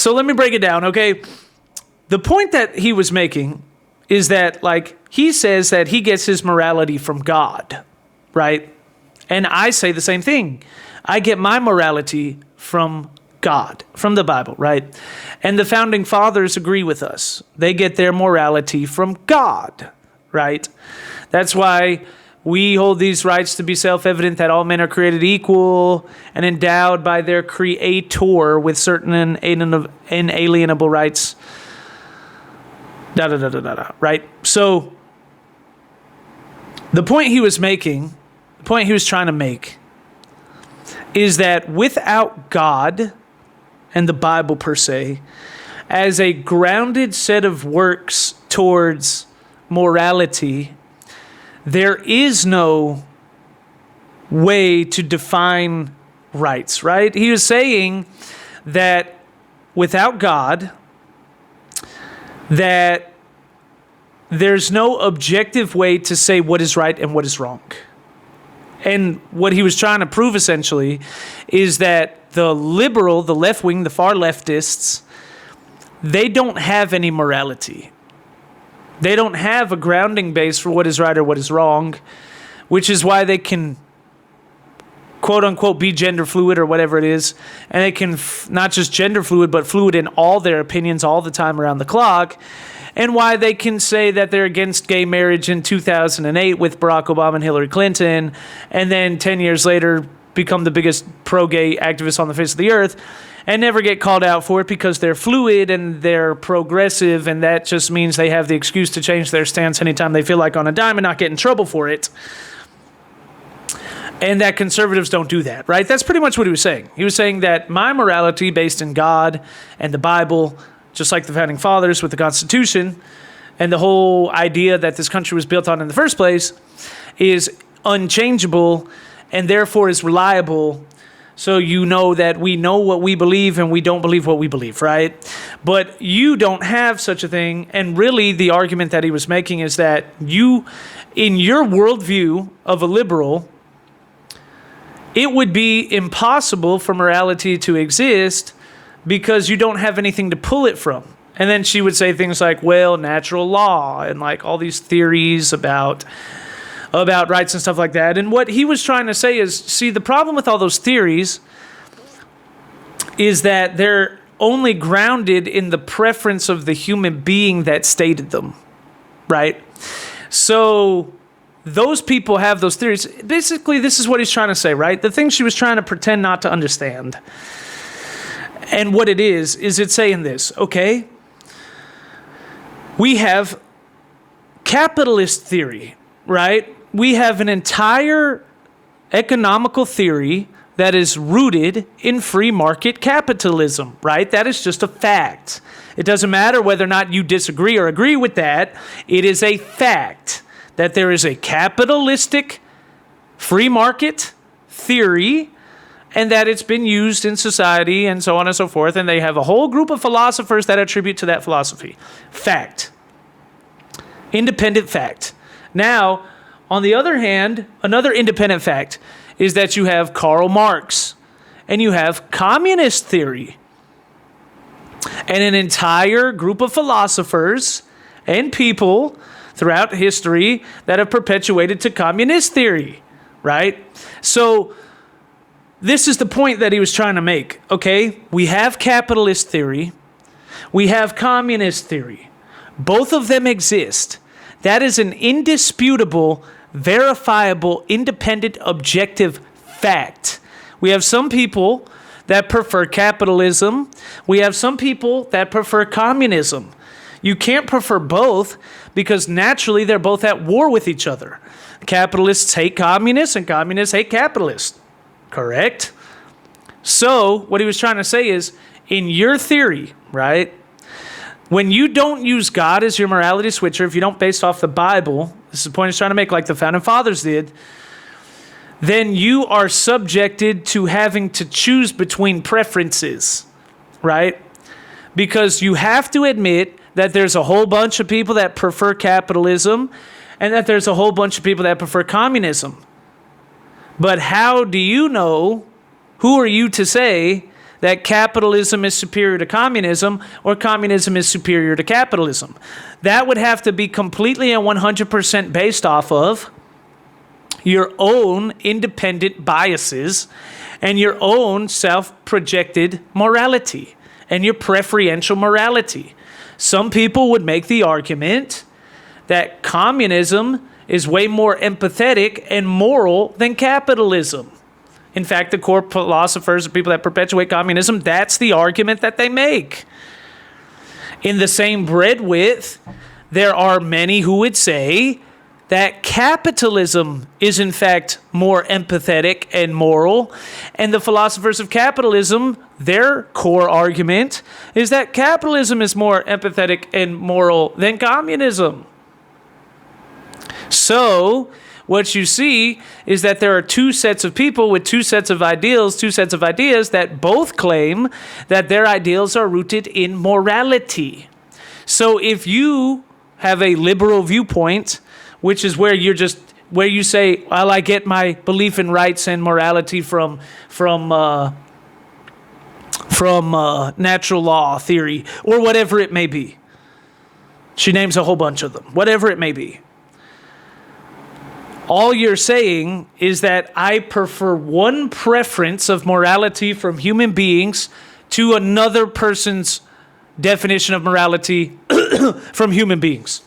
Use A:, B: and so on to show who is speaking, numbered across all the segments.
A: So let me break it down, okay? The point that he was making is that, like, he says that he gets his morality from God, right? And I say the same thing. I get my morality from God, from the Bible, right? And the founding fathers agree with us. They get their morality from God, right? That's why we hold these rights to be self-evident that all men are created equal and endowed by their creator with certain inalienable rights. Right? So the point he was making, the point he was trying to make, is that without God and the Bible per se, as a grounded set of works towards morality, there is no way to define rights, right? He was saying that without God, that there's no objective way to say what is right and what is wrong. And what he was trying to prove essentially is that the liberal, the left wing, the far leftists, they don't have any morality. They don't have a grounding base for what is right or what is wrong, which is why they can, quote unquote, be gender fluid or whatever it is. And they can not just gender fluid, but fluid in all their opinions all the time around the clock. And why they can say that they're against gay marriage in 2008 with Barack Obama and Hillary Clinton, and then 10 years later become the biggest pro-gay activists on the face of the earth, and never get called out for it because they're fluid and they're progressive, and that just means they have the excuse to change their stance anytime they feel like on a dime and not get in trouble for it. And that conservatives don't do that, right? That's pretty much what he was saying. He was saying that my morality based in God and the Bible, just like the founding fathers with the Constitution and the whole idea that this country was built on in the first place, is unchangeable and therefore is reliable. So you know that we know what we believe and we don't believe what we believe, right? But you don't have such a thing. And really the argument that he was making is that you, in your worldview of a liberal, it would be impossible for morality to exist because you don't have anything to pull it from. And then she would say things like, well, natural law and like all these theories about rights and stuff like that. And what he was trying to say is, see, the problem with all those theories is that they're only grounded in the preference of the human being that stated them, right? So those people have those theories. Basically, this is what he's trying to say, right? The thing she was trying to pretend not to understand. And what it is it's saying this, okay? We have capitalist theory, right? We have an entire economical theory that is rooted in free market capitalism, right? That is just a fact. It doesn't matter whether or not you disagree or agree with that. It is a fact that there is a capitalistic free market theory and that it's been used in society and so on and so forth. And they have a whole group of philosophers that attribute to that philosophy. Fact. Independent fact. Now, on the other hand, another independent fact is that you have Karl Marx and you have communist theory and an entire group of philosophers and people throughout history that have perpetuated to communist theory, right? So this is the point that he was trying to make, okay? We have capitalist theory. We have communist theory. Both of them exist. That is an indisputable, verifiable, independent, objective fact. We have some people that prefer capitalism. We have some people that prefer communism. You can't prefer both because naturally they're both at war with each other. Capitalists hate communists and communists hate capitalists. Correct? So what he was trying to say is, in your theory, right, when you don't use God as your morality switcher, if you don't base off the Bible, this is the point he's trying to make, like the founding fathers did, then you are subjected to having to choose between preferences, right? Because you have to admit that there's a whole bunch of people that prefer capitalism and that there's a whole bunch of people that prefer communism. But how do you know, who are you to say that capitalism is superior to communism or communism is superior to capitalism. That would have to be completely and 100% based off of your own independent biases and your own self-projected morality and your preferential morality. Some people would make the argument that communism is way more empathetic and moral than capitalism. In fact, the core philosophers, the people that perpetuate communism, that's the argument that they make. In the same breadth, there are many who would say that capitalism is in fact more empathetic and moral, and the philosophers of capitalism, their core argument is that capitalism is more empathetic and moral than communism. So, what you see is that there are two sets of people with two sets of ideals that both claim that their ideals are rooted in morality. So if you have a liberal viewpoint, which is where you say, well, I get my belief in rights and morality from natural law theory, or whatever it may be. She names a whole bunch of them, whatever it may be. All you're saying is that I prefer one preference of morality from human beings to another person's definition of morality from human beings.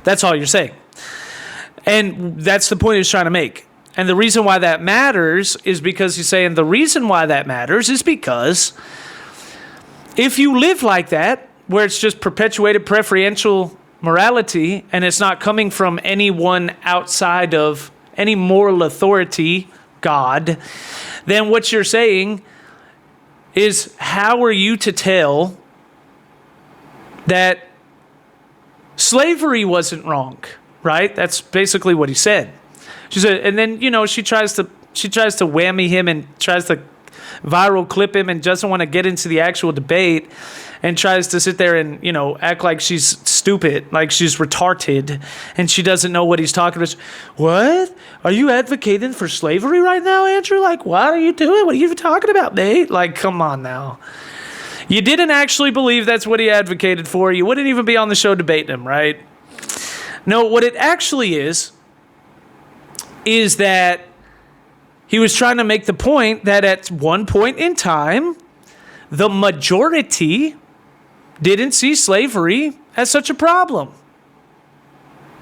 A: That's all you're saying. And that's the point he's trying to make. And the reason why that matters is because he's saying the reason why that matters is because if you live like that, where it's just perpetuated preferential morality, and it's not coming from anyone outside of any moral authority, God, then what you're saying is, how are you to tell that slavery wasn't wrong, right? That's basically what he said. She said, and then, she tries to whammy him and tries to viral clip him and doesn't want to get into the actual debate and tries to sit there and, act like she's stupid, like she's retarded, and she doesn't know what he's talking about. What? Are you advocating for slavery right now, Andrew? Like, what are you doing? What are you even talking about, mate? Like, come on now. You didn't actually believe that's what he advocated for. You wouldn't even be on the show debating him, right? No, what it actually is that he was trying to make the point that at one point in time, the majority didn't see slavery as such a problem.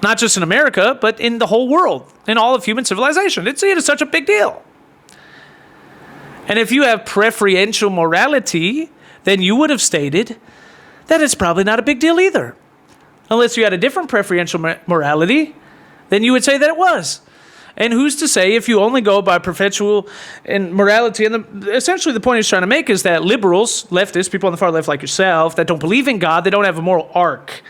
A: Not just in America, but in the whole world, in all of human civilization. They didn't see it as such a big deal. And if you have preferential morality, then you would have stated that it's probably not a big deal either. Unless you had a different preferential morality, then you would say that it was. And who's to say if you only go by perpetual and morality? And essentially the point he's trying to make is that liberals, leftists, people on the far left like yourself, that don't believe in God, they don't have a moral arc.